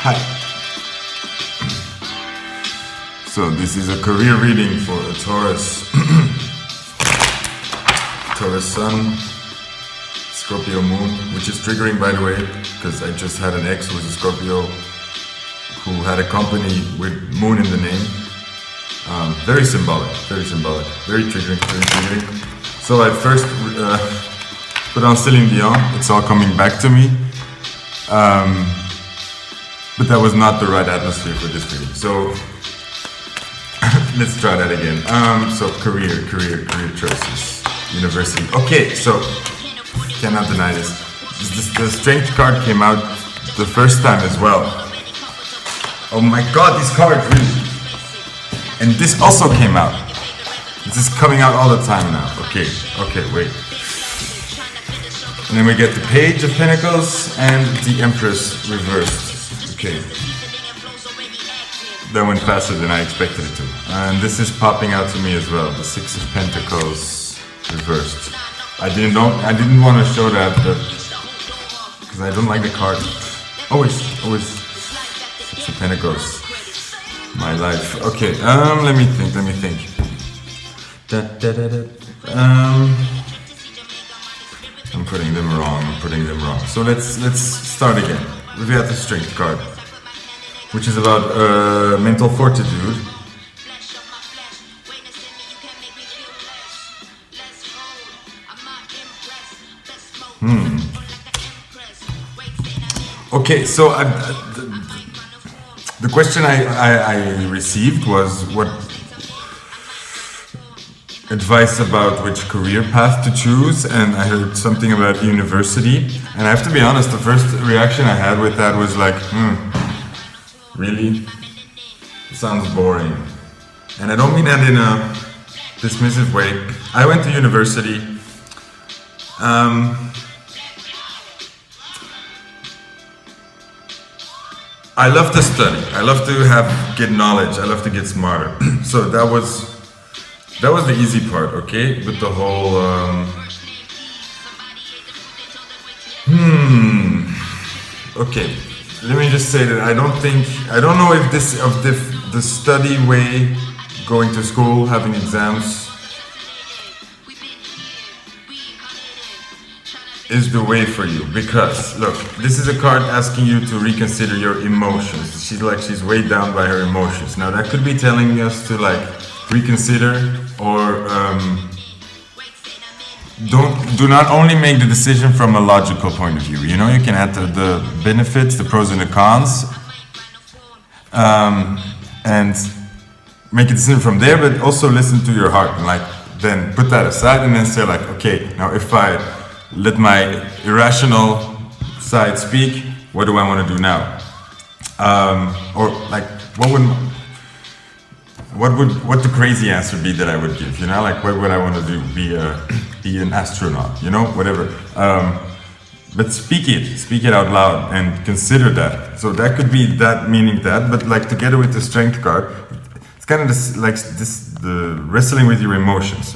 Hi. So this is a career reading for a Taurus. Taurus Sun, Scorpio Moon, which is triggering, by the way, because I just had an ex who was a Scorpio who had a company with Moon in the name. Very symbolic, very triggering, So I first put on Celine Dion, It's All Coming Back to Me. But that was not the right atmosphere for this reading. So let's try that again. So career choices, university. Okay, so cannot deny this. The Strength card came out the first time as well. Oh my God, these cards really. And this also came out. This is coming out all the time now. Okay, wait. And then we get the Page of Pentacles and the Empress reversed. Okay. That went faster than I expected it to. And this is popping out to me as well. The Six of Pentacles reversed. I didn't want to show that, because I don't like the card. Always Six of Pentacles. My life. Okay, let me think. I'm putting them wrong. So let's start again. We got the Strength card, which is about mental fortitude. Okay, so the question I received was what advice about which career path to choose, and I heard something about university. And I have to be honest, the first reaction I had with that was like, really? It sounds boring. And I don't mean that in a dismissive way. I went to university. I love to study. I love to get knowledge. I love to get smarter. So that was the easy part, okay? With the whole okay. Let me just say that I don't know if the study way, going to school, having exams, is the way for you. Because look, this is a card asking you to reconsider your emotions. She's weighed down by her emotions. Now that could be telling us to like reconsider, or do not only make the decision from a logical point of view. You know, you can add the benefits, the pros and the cons, and make a decision from there, but also listen to your heart, and like then put that aside and then say like, okay, now if I let my irrational side speak, what do I want to do now? Or like, what the crazy answer be that I would give? You know, like what would I want to do? Be an astronaut? You know, whatever. But speak it out loud and consider that. So that could be that, meaning that, but like together with the Strength card, it's kind of the wrestling with your emotions.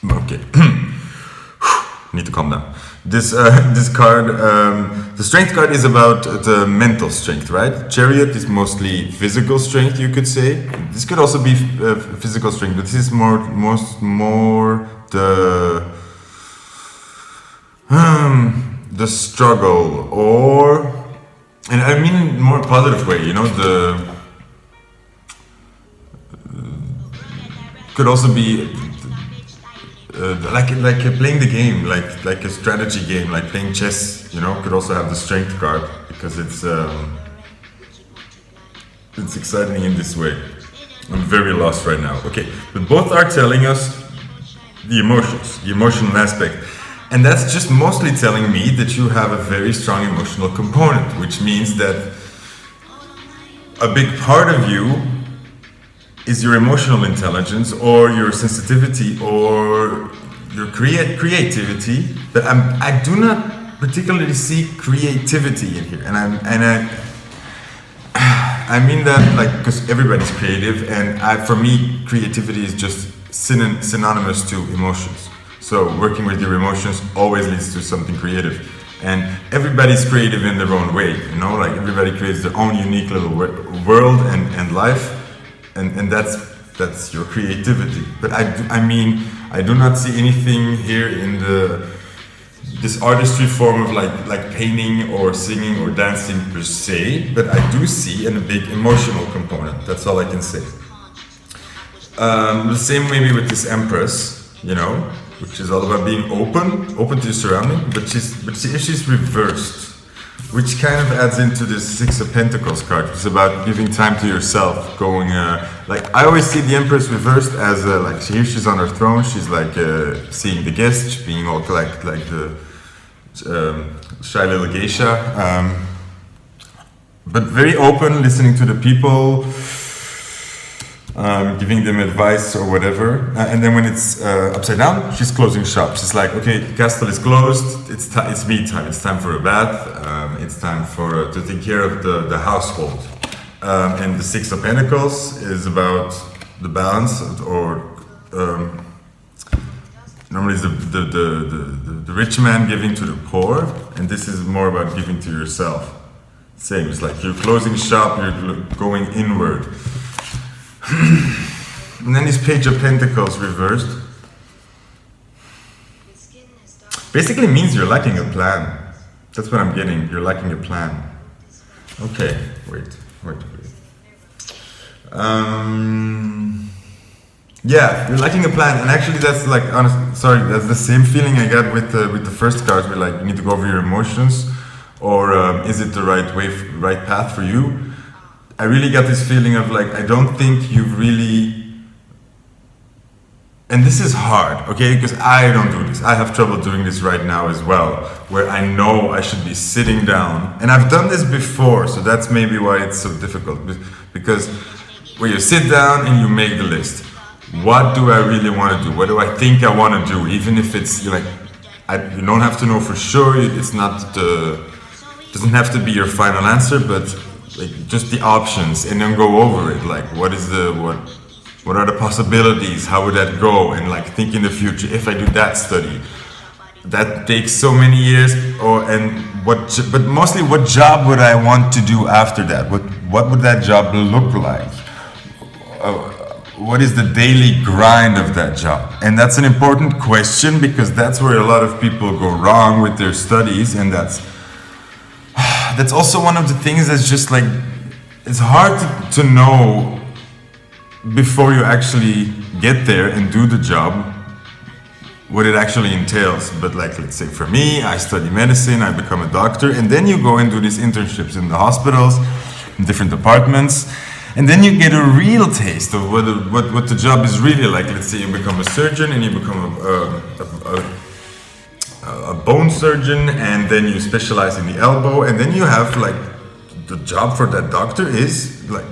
Okay. Need to calm down. This card, the Strength card is about the mental strength, right? Chariot is mostly physical strength, you could say. This could also be physical strength, but this is more the struggle, and I mean in a more positive way, you know, could also be like playing the game, like a strategy game, like playing chess. You know, could also have the Strength card because it's exciting in this way. I'm very lost right now. Okay, but both are telling us the emotions, the emotional aspect, and that's just mostly telling me that you have a very strong emotional component, which means that a big part of you is your emotional intelligence or your sensitivity or your creativity, but I do not particularly see creativity in here, and I mean that like because everybody's creative, and for me creativity is just synonymous to emotions. So working with your emotions always leads to something creative. And everybody's creative in their own way, you know, like everybody creates their own unique little world and life, and that's your creativity. But I mean, I do not see anything here in this artistry form of like painting or singing or dancing per se, but I do see a big emotional component. That's all I can say. The same maybe with this Empress, you know, which is all about being open to your surrounding, but she's reversed, which kind of adds into this Six of Pentacles card. It's about giving time to yourself, going like I always see the Empress reversed as like here she's on her throne, she's like seeing the guests, being all like the shy little geisha, but very open, listening to the people, giving them advice or whatever. And then when it's upside down, she's closing shop. She's like, okay, castle is closed. It's me time. It's time for a bath. It's time for to take care of the household. And the Six of Pentacles is about the balance, or normally it's the rich man giving to the poor, and this is more about giving to yourself. Same, it's like you're closing shop, you're going inward. And then this Page of Pentacles reversed basically means you're lacking a plan. That's what I'm getting, you're lacking a plan. Okay, wait. Yeah, you're lacking a plan, and actually that's like, that's the same feeling I got with the first cards, where like you need to go over your emotions, or is it the right path for you? I really got this feeling of like, I don't think you've really, and this is hard, okay, because I don't do this. I have trouble doing this right now as well, where I know I should be sitting down, and I've done this before, so that's maybe why it's so difficult, because where you sit down and you make the list. What do I really want to do? What do I think I want to do? Even if it's like, you don't have to know for sure. It's not doesn't have to be your final answer, but like just the options, and then go over it. Like, what are the possibilities? How would that go? And like think in the future. If I do that study, that takes so many years. But mostly, what job would I want to do after that? What would that job look like? What is the daily grind of that job? And that's an important question, because that's where a lot of people go wrong with their studies, and that's also one of the things that's just like, it's hard to know before you actually get there and do the job what it actually entails. But like, let's say for me, I study medicine, I become a doctor, and then you go and do these internships in the hospitals, in different departments. And then you get a real taste of what the job is really like. Let's say you become a surgeon, and you become a bone surgeon, and then you specialize in the elbow, and then you have like, the job for that doctor is like,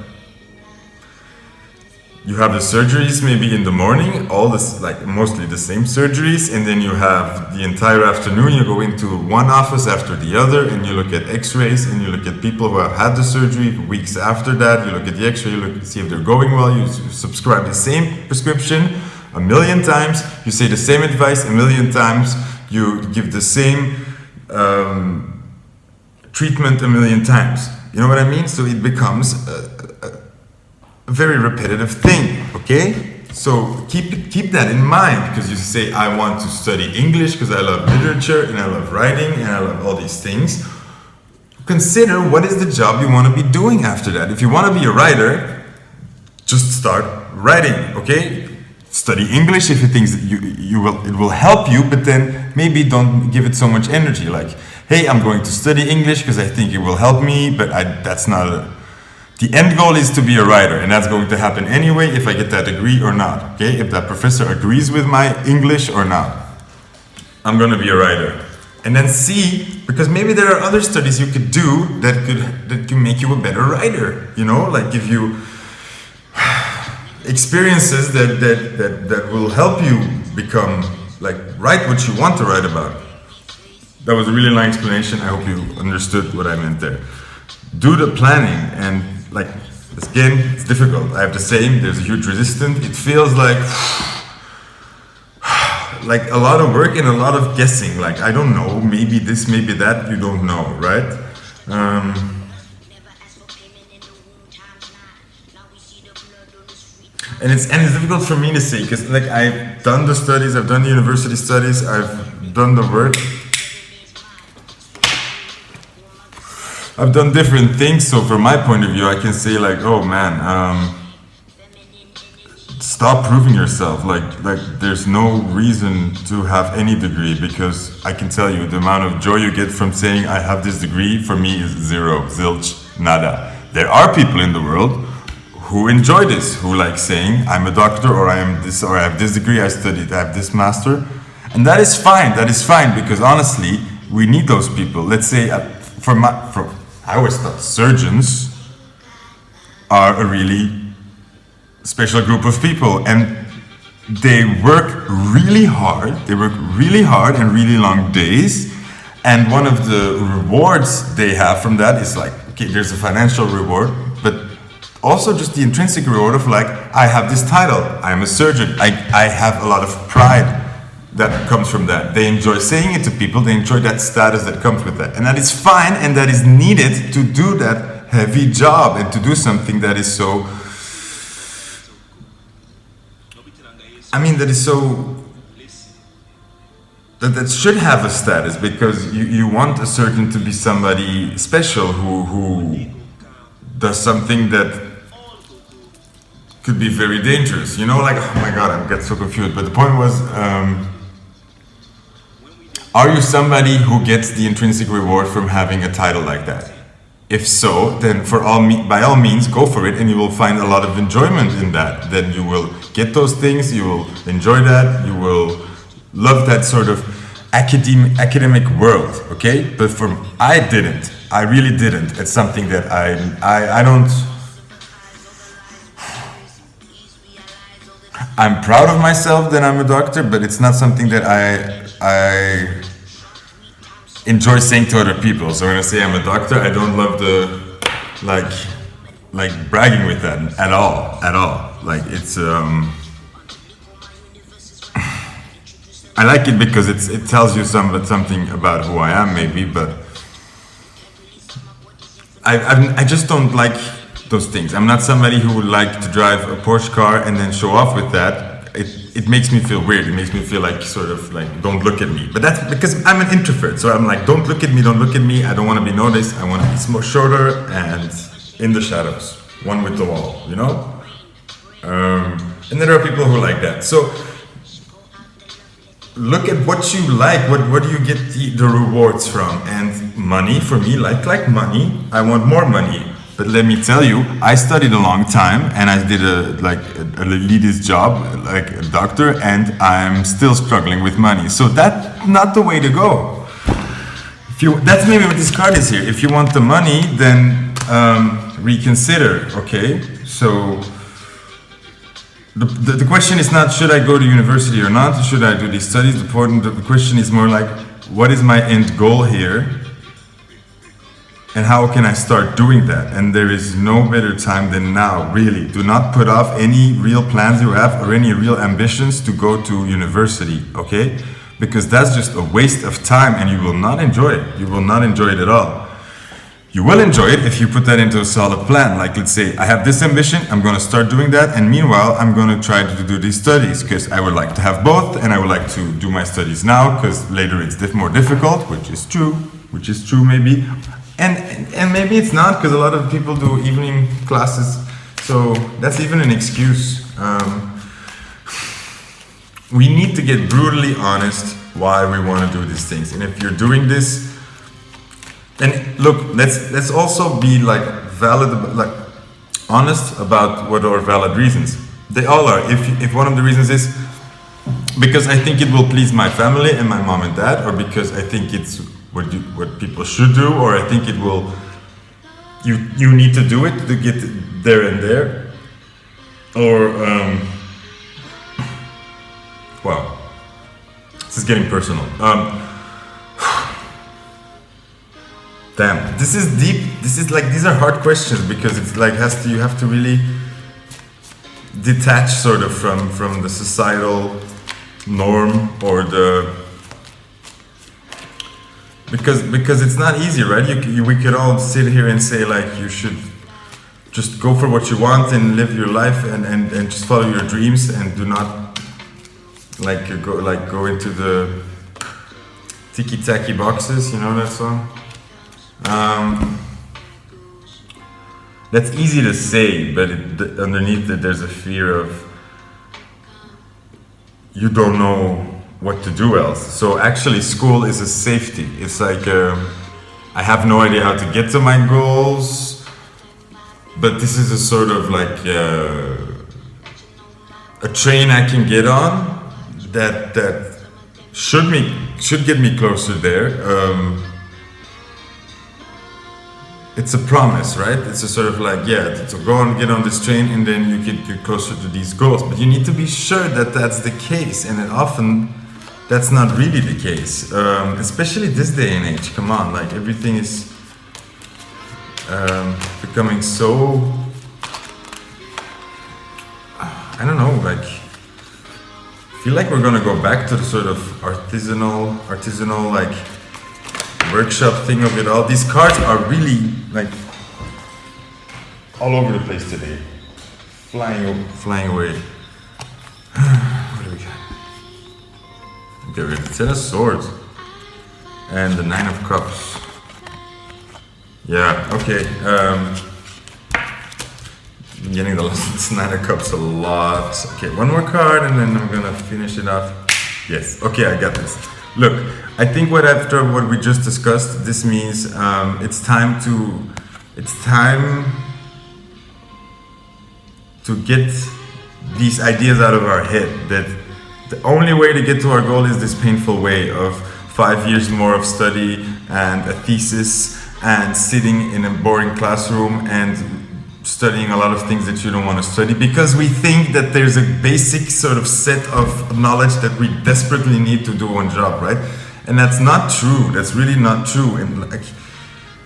you have the surgeries maybe in the morning, all this, like mostly the same surgeries, and then you have the entire afternoon, you go into one office after the other, and you look at x-rays, and you look at people who have had the surgery weeks after that, you look at the x-ray, you look to see if they're going well, you subscribe the same prescription 1,000,000 times, you say the same advice 1,000,000 times, you give the same treatment 1,000,000 times. You know what I mean? So it becomes a very repetitive thing, okay? So keep that in mind, because you say, I want to study English because I love literature and I love writing and I love all these things. Consider what is the job you want to be doing after that. If you want to be a writer, just start writing, okay? Study English if you think it will help you, but then maybe don't give it so much energy. Like, hey, I'm going to study English because I think it will help me, but that's not the end goal is to be a writer, and that's going to happen anyway if I get that degree or not, okay? If that professor agrees with my English or not, I'm going to be a writer. And then see, because maybe there are other studies you could do that can make you a better writer, you know, like give you experiences that will help you become, like, write what you want to write about. That was a really long explanation. I hope you understood what I meant there. Do the planning, and like, again, it's difficult. I have the same, there's a huge resistance. It feels like like a lot of work and a lot of guessing. Like, I don't know, maybe this, maybe that, you don't know, right? And it's difficult for me to say, because like I've done the studies, I've done the university studies, I've done the work, I've done different things. So from my point of view, I can say like, oh man, stop proving yourself. Like there's no reason to have any degree, because I can tell you the amount of joy you get from saying I have this degree, for me is zero, zilch, nada. There are people in the world who enjoy this, who like saying I'm a doctor, or I am this, or I have this degree, I studied, I have this master, and that is fine. That is fine, because honestly, we need those people. Let's say I always thought surgeons are a really special group of people, and they work really hard. They work really hard and really long days, and one of the rewards they have from that is like, okay, there's a financial reward, but also just the intrinsic reward of like, I have this title, I'm a surgeon, I have a lot of pride that comes from that. They enjoy saying it to people, they enjoy that status that comes with that. And that is fine, and that is needed to do that heavy job and to do something that is so, that is so, that should have a status, because you want a surgeon to be somebody special who does something that could be very dangerous, like, oh my god, I get so confused. But the point was, are you somebody who gets the intrinsic reward from having a title like that? If so, then by all means, go for it, and you will find a lot of enjoyment in that. Then you will get those things, you will enjoy that, you will love that sort of academic world, okay? But I really didn't. It's something that I don't. I'm proud of myself that I'm a doctor, but it's not something that I enjoy saying to other people. So when I say I'm a doctor, I don't love the like bragging with that at all. Like it's I like it because it tells you something about who I am, maybe, but I just don't like those things. I'm not somebody who would like to drive a Porsche car and then show off with that. It makes me feel weird. It makes me feel like sort of like, don't look at me. But that's because I'm an introvert. So I'm like, don't look at me, don't look at me. I don't want to be noticed. I want to be shorter and in the shadows, one with the wall, And there are people who like that. So look at what you like. What do you get the rewards from? And money, for me, like money, I want more money. But let me tell you, I studied a long time, and I did a elitist job, like a doctor, and I'm still struggling with money. So that's not the way to go. That's maybe what this card is here. If you want the money, then reconsider. Okay, so the question is not should I go to university or not? Should I do these studies? The question is more like, what is my end goal here? And how can I start doing that? And there is no better time than now, really. Do not put off any real plans you have or any real ambitions to go to university, okay? Because that's just a waste of time, and you will not enjoy it. You will not enjoy it at all. You will enjoy it if you put that into a solid plan. Like, let's say, I have this ambition, I'm gonna start doing that, and meanwhile, I'm gonna try to do these studies, because I would like to have both, and I would like to do my studies now, because later it's more difficult, which is true maybe. And maybe it's not, because a lot of people do evening classes, so that's even an excuse. We need to get brutally honest why we want to do these things. And if you're doing this, and look, let's also be like honest about what are valid reasons. They all are. If one of the reasons is because I think it will please my family and my mom and dad, or because I think it's what people should do, or I think it will, you need to do it to get there and there, or wow, this is getting personal. Damn, this is deep. This is like, these are hard questions, because it's like you have to really detach sort of from the societal norm or the, because it's not easy, right? We could all sit here and say like you should just go for what you want and live your life and just follow your dreams and do not go into the tiki-taki boxes, you know that song? That's easy to say, but underneath it there's a fear of you don't know what to do else. So actually school is a safety. It's like I have no idea how to get to my goals, but this is a sort of like a train I can get on that should get me closer there. It's a promise, right? It's a sort of like, yeah, to go and get on this train and then you get closer to these goals. But you need to be sure that that's the case, and then often that's not really the case. Especially this day and age, come on, like everything is becoming so, I don't know, like, I feel like we're gonna go back to the sort of artisanal like workshop thing of it all. These cards are really like all over the place today, flying away. What do we got? Okay, we have the Ten of Swords and the Nine of Cups. Yeah, okay. I'm getting the Nine of Cups a lot. Okay, one more card and then I'm gonna finish it off. Yes, okay, I got this. Look, I think after what we just discussed, this means it's time to get these ideas out of our head, that the only way to get to our goal is this painful way of 5 years more of study and a thesis and sitting in a boring classroom and studying a lot of things that you don't want to study, because we think that there's a basic sort of set of knowledge that we desperately need to do one job, right? And that's not true. That's really not true. And like,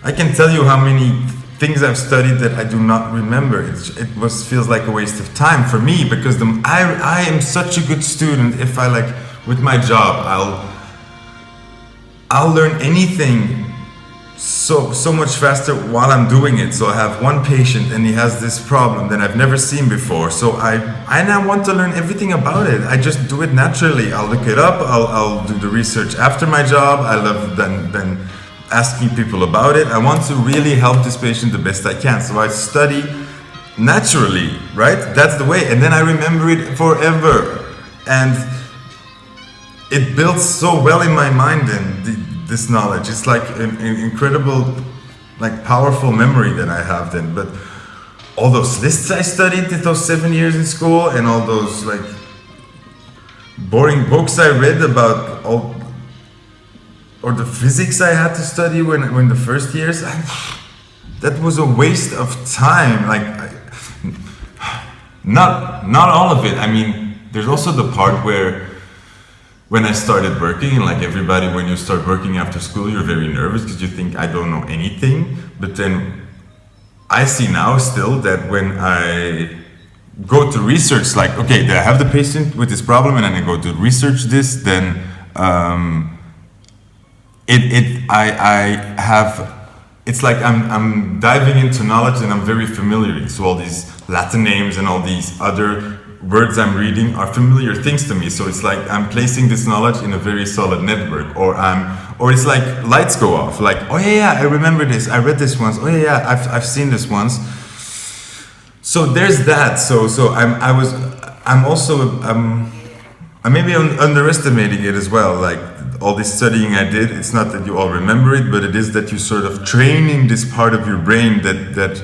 I can tell you how many things I've studied that I do not remember. Feels like a waste of time for me, because I am such a good student. If I like with my job, I'll learn anything so much faster while I'm doing it. So I have one patient and he has this problem that I've never seen before. So I now want to learn everything about it. I just do it naturally. I'll look it up. I'll do the research after my job. I love then asking people about it. I want to really help this patient the best I can. So I study naturally, right? That's the way. And then I remember it forever. And it builds so well in my mind then, this knowledge. It's like an incredible, like powerful memory that I have then. But all those lists I studied those 7 years in school, and all those like boring books I read about or the physics I had to study when the first years, that was a waste of time. Like not all of it. I mean, there's also the part where when I started working, and like everybody, when you start working after school, you're very nervous because you think I don't know anything. But then I see now still that when I go to research, like, okay, I have the patient with this problem and then I go to research this, then it's like I'm diving into knowledge and I'm very familiar. So all these Latin names and all these other words I'm reading are familiar things to me. So it's like I'm placing this knowledge in a very solid network, or it's like lights go off. Like, oh yeah, I remember this. I read this once. Oh yeah, I've seen this once. So there's that. So I'm maybe underestimating it as well. Like all this studying I did, it's not that you all remember it, but it is that you sort of training this part of your brain that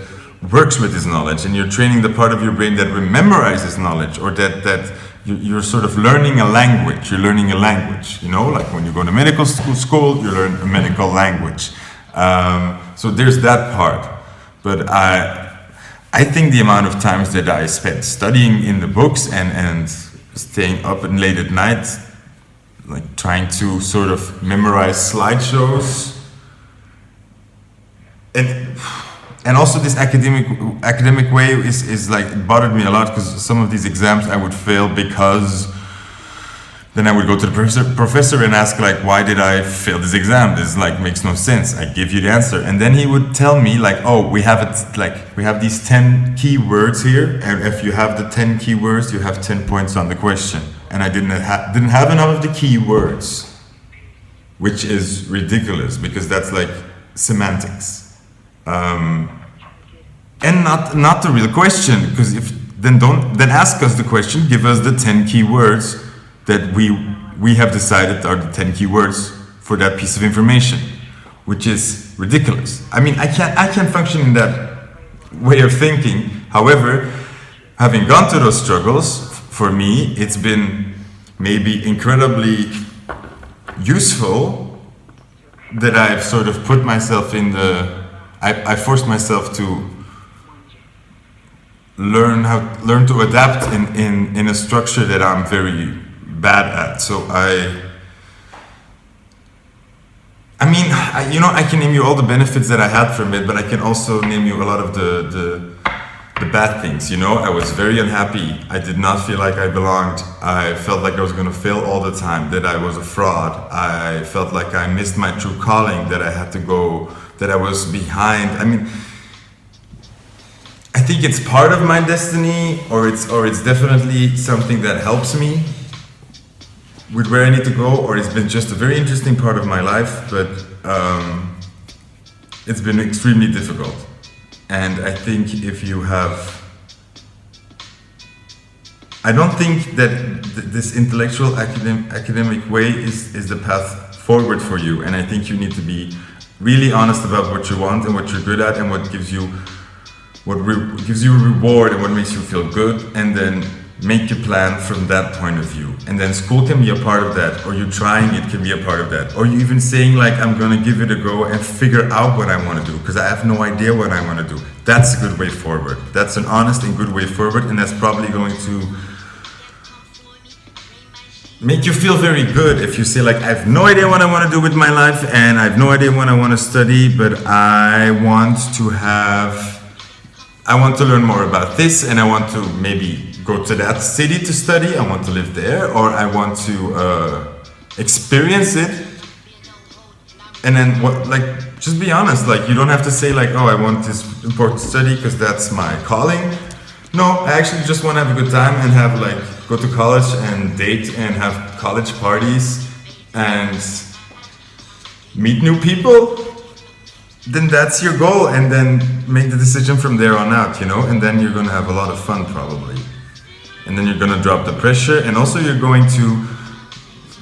works with this knowledge, and you're training the part of your brain that memorizes knowledge, or that you're sort of learning a language. You're learning a language, you know, like when you go to medical school, you learn a medical language. So there's that part. But I think the amount of times that I spent studying in the books and staying up and late at night, like trying to sort of memorize slideshows, and also this academic way is like, it bothered me a lot, because some of these exams I would fail because Then I would go to the professor and ask like, why did I fail this exam? This like makes no sense. I give you the answer, and then he would tell me like, oh, we have it like we have these 10 key words here, and if you have the 10 key words, you have 10 points on the question. And I didn't have enough of the key words, which is ridiculous because that's like semantics, and not the real question. Because if then ask us the question, give us the 10 key words that we have decided are the 10 keywords for that piece of information, which is ridiculous. I mean, I can't function in that way of thinking. However, having gone through those struggles, for me, it's been maybe incredibly useful that I've sort of put myself in I forced myself to learn to adapt in a structure that I'm very bad at. So I can name you all the benefits that I had from it, but I can also name you a lot of the bad things. I was very unhappy. I did not feel like I belonged. I felt like I was going to fail all the time, that I was a fraud. I felt like I missed my true calling, that I had to go, that I was behind. I mean, I think it's part of my destiny, or it's definitely something that helps me with where I need to go, or it's been just a very interesting part of my life, but it's been extremely difficult. And I think I don't think that this intellectual academic way is the path forward for you. And I think you need to be really honest about what you want and what you're good at and what gives you a reward and what makes you feel good, and then make a plan from that point of view. And then school can be a part of that, or you trying it can be a part of that, or you even saying like, I'm gonna give it a go and figure out what I want to do, because I have no idea what I want to do. That's a good way forward. That's an honest and good way forward, and that's probably going to make you feel very good if you say like, I have no idea what I want to do with my life, and I have no idea what I want to study, but I want to learn more about this, and I want to maybe go to that city to study. I want to live there, or I want to experience it. And then just be honest. Like, you don't have to say like, oh, I want this important study because that's my calling. No, I actually just want to have a good time and go to college and date and have college parties and meet new people. Then that's your goal, and then make the decision from there on out, and then you're going to have a lot of fun probably. And then you're going to drop the pressure, and also you're going to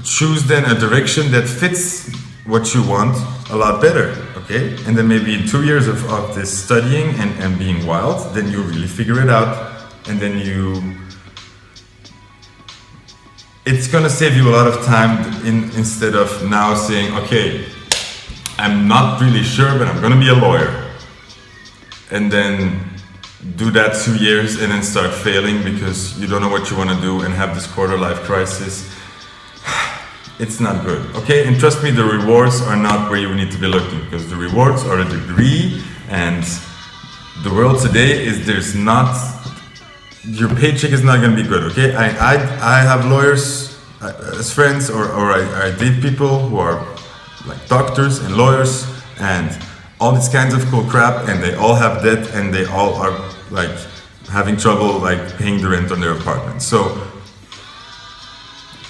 choose then a direction that fits what you want a lot better, okay? And then maybe in 2 years of this studying and being wild, then you really figure it out, and then it's going to save you a lot of time instead of now saying, okay, I'm not really sure, but I'm going to be a lawyer. And then do that 2 years and then start failing because you don't know what you want to do and have this quarter-life crisis. It's not good, okay? And trust me, the rewards are not where you need to be looking, because the rewards are a degree, and the world today is your paycheck is not going to be good, okay? I have lawyers as friends, or I date people who are like doctors and lawyers and all these kinds of cool crap, and they all have debt, and they all are like having trouble like paying the rent on their apartment. So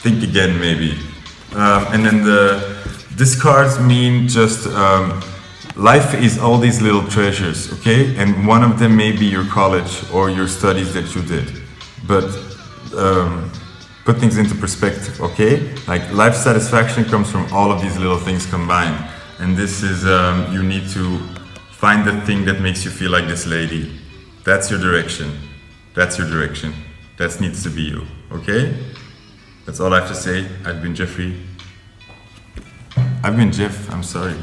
think again, maybe. And then the discards mean just life is all these little treasures, okay? And one of them may be your college or your studies that you did, but put things into perspective, okay? Like, life satisfaction comes from all of these little things combined. And this is, you need to find the thing that makes you feel like this lady. That's your direction. That's your direction. That needs to be you, okay? That's all I have to say. I've been Jeffrey. I've been Jeff, I'm sorry.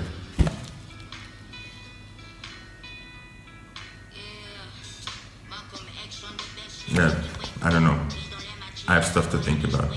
Yeah, I don't know. I have stuff to think about.